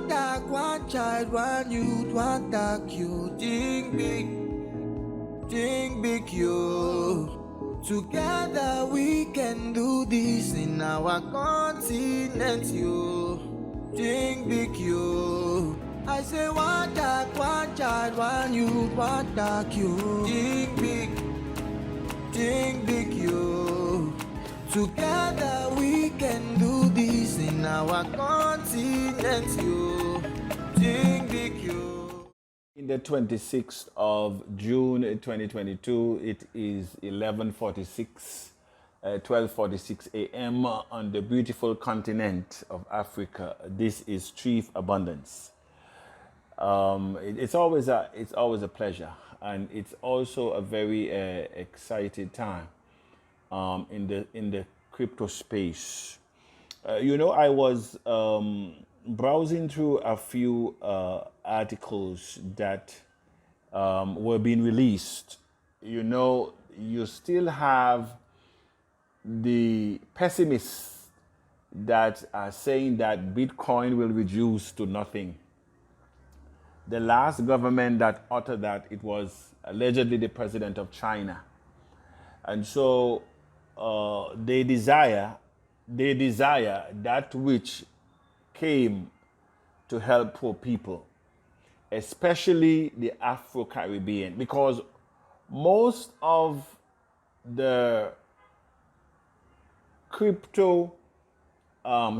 dog, one child, one youth, one dog, you think big, you. Together we can do this in our continent, you. Think big, you. I say one dog, one child, one youth, one dog, you. Think big, you. Together we can do this in our continent, you. Think big, you. In the 26th of June 2022, it is 12:46 a.m. on the beautiful continent of Africa. This is Chief Abundance. It's always a pleasure, and it's also a very excited time in the crypto space. I was browsing through a few articles that were being released. You still have the pessimists that are saying that Bitcoin will reduce to nothing. The last government that uttered that, it was allegedly the president of China. And so they desire that which came to help poor people, especially the Afro-Caribbean, because most of the crypto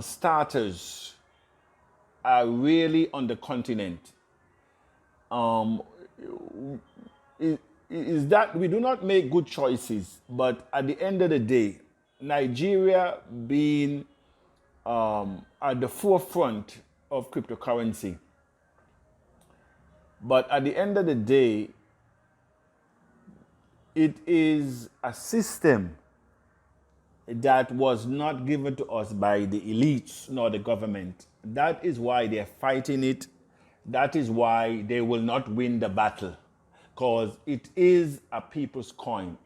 starters are really on the continent. Is that we do not make good choices, but at the end of the day, Nigeria being at the forefront of cryptocurrency, but at the end of the day, it is a system that was not given to us by the elites nor the government. That is why they're fighting it. That is why they will not win the battle, because it is a people's coin.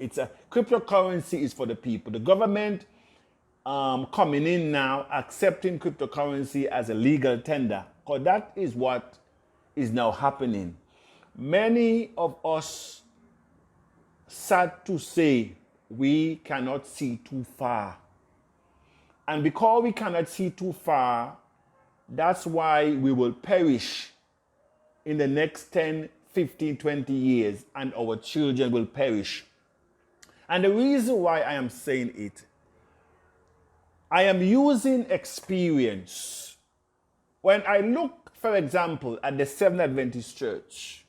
Cryptocurrency is for the people. The government coming in now, accepting cryptocurrency as a legal tender, because that is what is now happening. Many of us, sad to say, we cannot see too far. And because we cannot see too far, that's why we will perish in the next 10, 15, 20 years, and our children will perish. And the reason why I am saying it, I am using experience. When I look, for example, at the Seventh Adventist Church,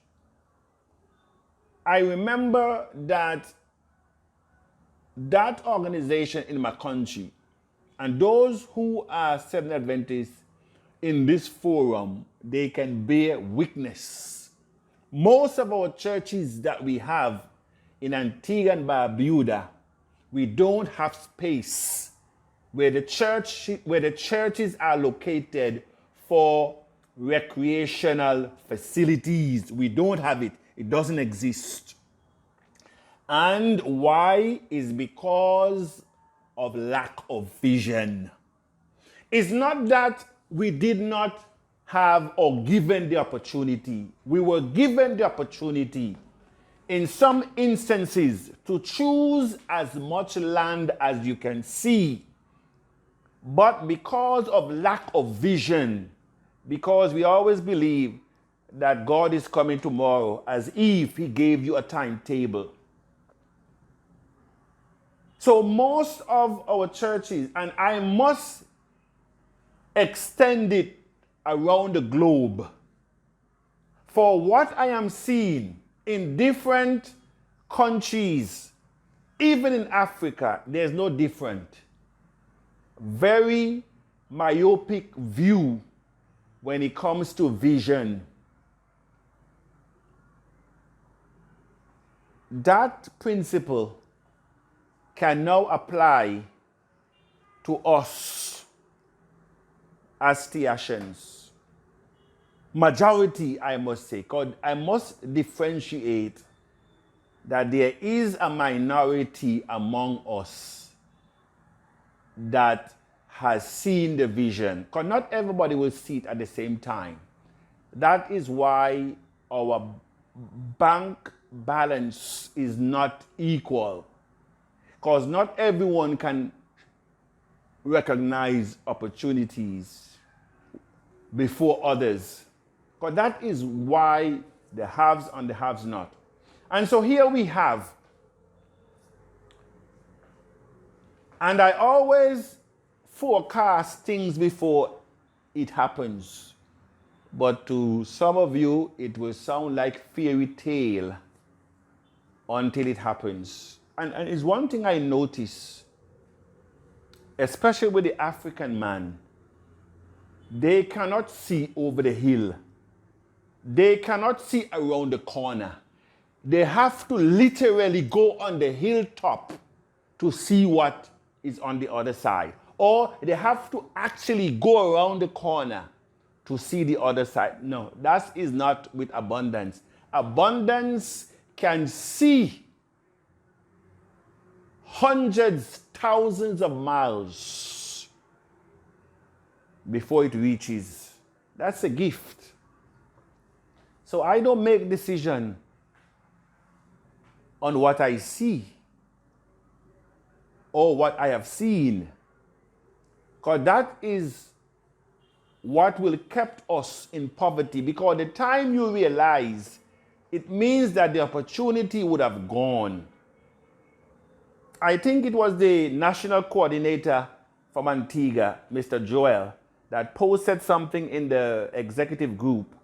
I remember that organization in my country, and those who are Seventh Adventists in this forum, they can bear witness. Most of our churches that we have in Antigua and Barbuda, we don't have space where the churches are located for recreational facilities. We don't have it. It doesn't exist. And why? Is because of lack of vision. It's not that we did not have or given the opportunity. We were given the opportunity in some instances to choose as much land as you can see. But because of lack of vision, because we always believe that God is coming tomorrow, as if he gave you a timetable. So most of our churches, and I must extend it around the globe, for what I am seeing in different countries, even in Africa, there's no different. Very myopic view when it comes to vision. That principle can now apply to us as Tiashans. Majority, I must say, because I must differentiate that there is a minority among us that has seen the vision, because not everybody will see it at the same time. That is why our bank balance is not equal, because not everyone can recognize opportunities before others. Because that is why the haves and the haves not. And so here we have, and I always forecast things before it happens. But to some of you, it will sound like fairy tale until it happens. And it's one thing I notice, especially with the African man, they cannot see over the hill. They cannot see around the corner. They have to literally go on the hilltop to see what is on the other side. Or they have to actually go around the corner to see the other side. No, that is not with abundance. Abundance can see hundreds, thousands of miles before it reaches. That's a gift. So I don't make decision on what I see or what I have seen, because that is what will keep us in poverty. Because the time you realize, it means that the opportunity would have gone. I think it was the national coordinator from Antigua, Mr. Joel, that posted something in the executive group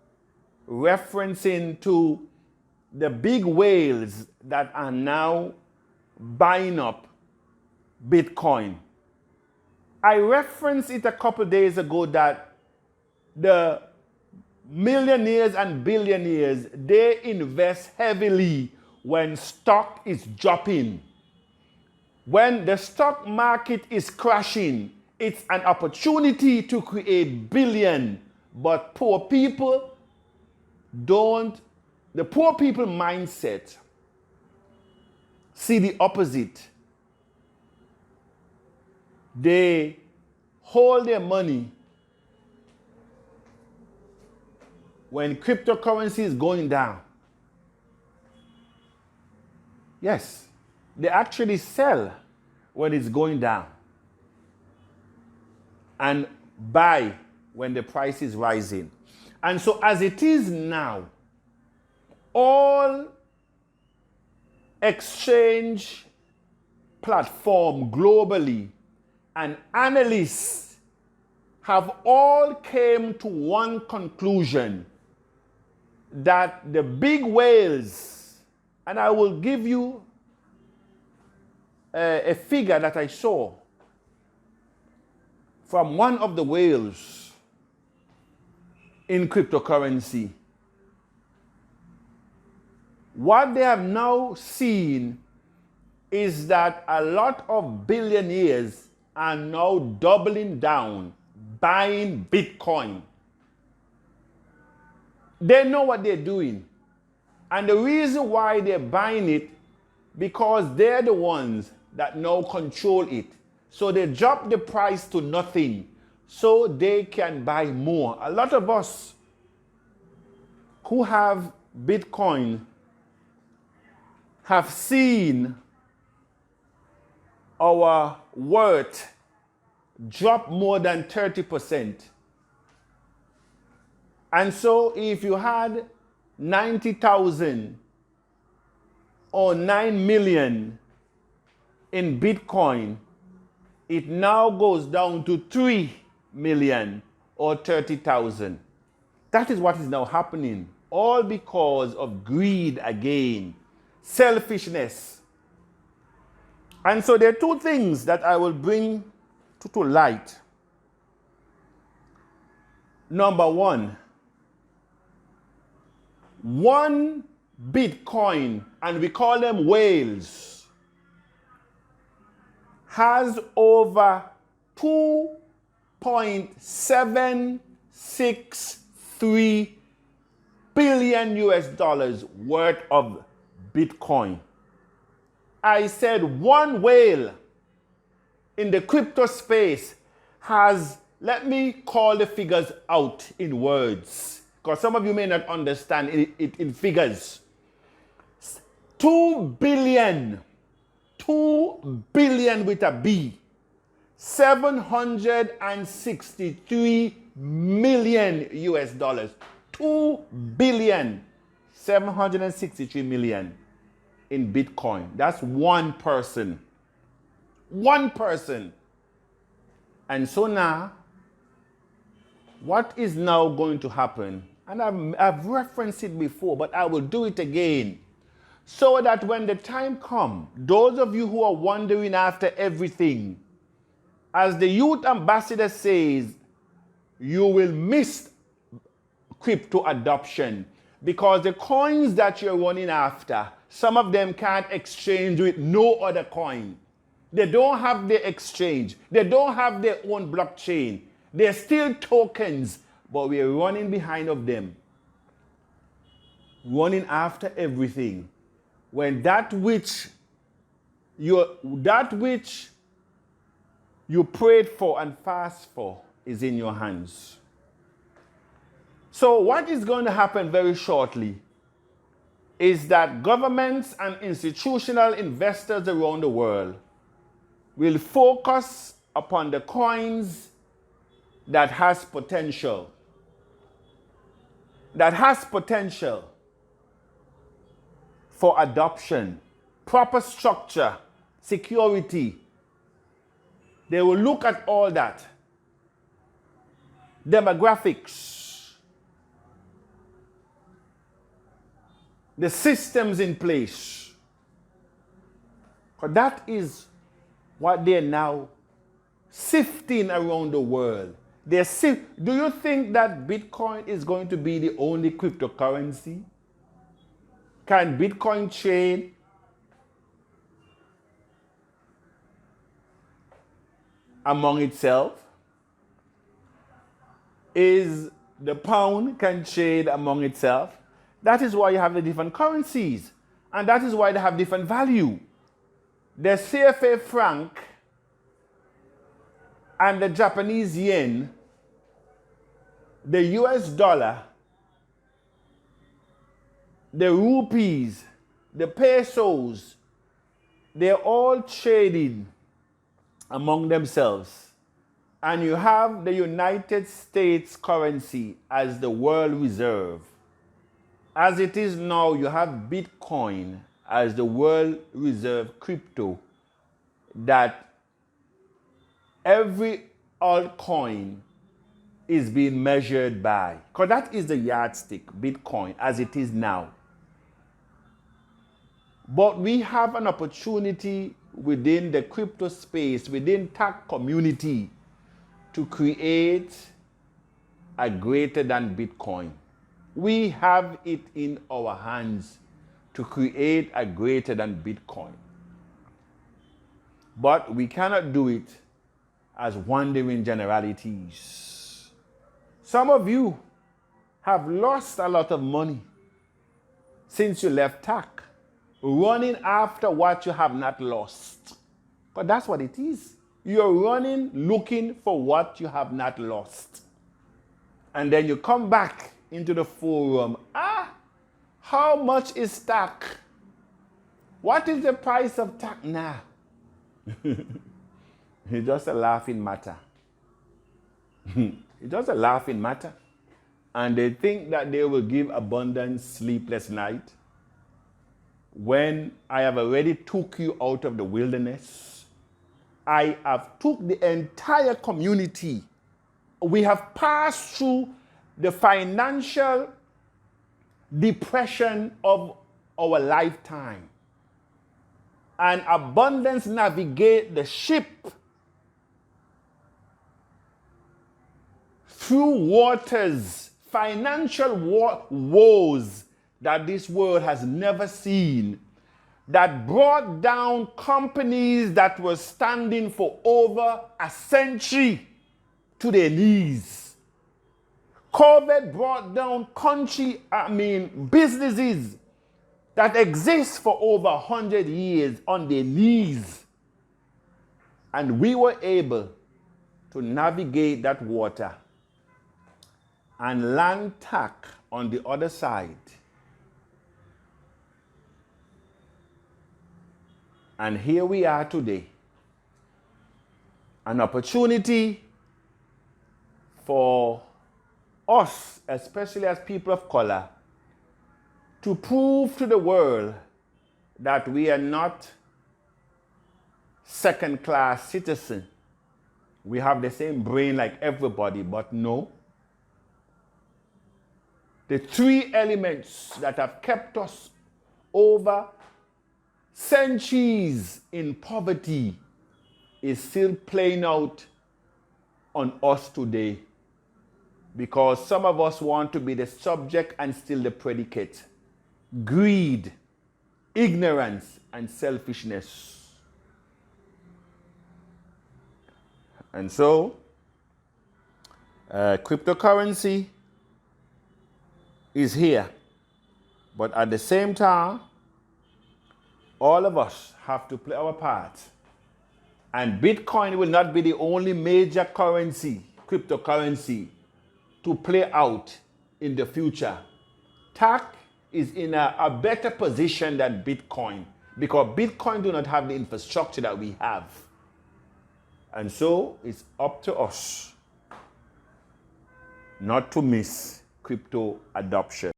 referencing to the big whales that are now buying up Bitcoin. I referenced it a couple days ago that the millionaires and billionaires, they invest heavily when stock is dropping. When the stock market is crashing, it's an opportunity to create billion. But poor people don't, the poor people mindset see the opposite. They hold their money when cryptocurrency is going down. Yes, they actually sell when it's going down and buy when the price is rising. And so as it is now, all exchange platform globally and analysts have all came to one conclusion, that the big whales, and I will give you a figure that I saw from one of the whales in cryptocurrency. What they have now seen is that a lot of billionaires are now doubling down, buying Bitcoin. They know what they're doing. And the reason why they're buying it, because they're the ones that now control it. So they drop the price to nothing so they can buy more. A lot of us who have Bitcoin have seen our worth drop more than 30%. And so if you had 90,000 or 9 million in Bitcoin, it now goes down to 3 million or 30,000. That is what is now happening, all because of greed again, selfishness. And so there are two things that I will bring to light. Number one Bitcoin, and we call them whales, has over 2.763 billion US dollars worth of Bitcoin. I said one whale in the crypto space has, let me call the figures out in words, because some of you may not understand it in figures. 2 billion with a B, 763 million US dollars. 2 billion 763 million in Bitcoin. That's one person. One person. And so now, what is now going to happen? And I've referenced it before, but I will do it again. So that when the time comes, those of you who are wondering after everything, as the youth ambassador says, you will miss crypto adoption because the coins that you're running after, some of them can't exchange with no other coin. They don't have the exchange. They don't have their own blockchain. They're still tokens, but we're running behind of them. Running after everything. When that which you prayed for and fast for is in your hands. So what is going to happen very shortly is that governments and institutional investors around the world will focus upon the coins that has potential. That has potential for adoption, proper structure, security. They will look at all that. Demographics, the systems in place. Because that is what they're now sifting around the world. Do you think that Bitcoin is going to be the only cryptocurrency? Can Bitcoin trade among itself? Is the pound can trade among itself? That is why you have the different currencies. And that is why they have different value. The CFA franc and the Japanese yen, the US dollar, the rupees, the pesos, they're all trading among themselves. And you have the United States currency as the world reserve. As it is now, you have Bitcoin as the world reserve crypto that every altcoin is being measured by. Because that is the yardstick, Bitcoin, as it is now. But we have an opportunity within the crypto space, within tech community, to create a greater than Bitcoin. We have it in our hands to create a greater than Bitcoin. But we cannot do it as wandering generalities. Some of you have lost a lot of money since you left tech, running after what you have not lost. But that's what it is. You're running looking for what you have not lost. And then you come back into the forum. How much is tech? What is the price of tech now? It's just a laughing matter. It's just a laughing matter. And they think that they will give abundance sleepless night. When I have already took you out of the wilderness, I have took the entire community. We have passed through the financial depression of our lifetime. And abundance navigate the ship through waters, financial woes that this world has never seen, that brought down companies that were standing for over a century to their knees. COVID brought down businesses that exist for over 100 years on their knees. And we were able to navigate that water and land tack on the other side. And here we are today. An opportunity for us, especially as people of color, to prove to the world that we are not second-class citizens. We have the same brain like everybody, but no. The three elements that have kept us over centuries in poverty is still playing out on us today, because some of us want to be the subject and still the predicate. Greed, ignorance, and selfishness. And so, cryptocurrency is here. But at the same time, all of us have to play our part. And Bitcoin will not be the only major currency, cryptocurrency, to play out in the future. TAC is in a better position than Bitcoin, because Bitcoin do not have the infrastructure that we have. And so it's up to us not to miss crypto adoption.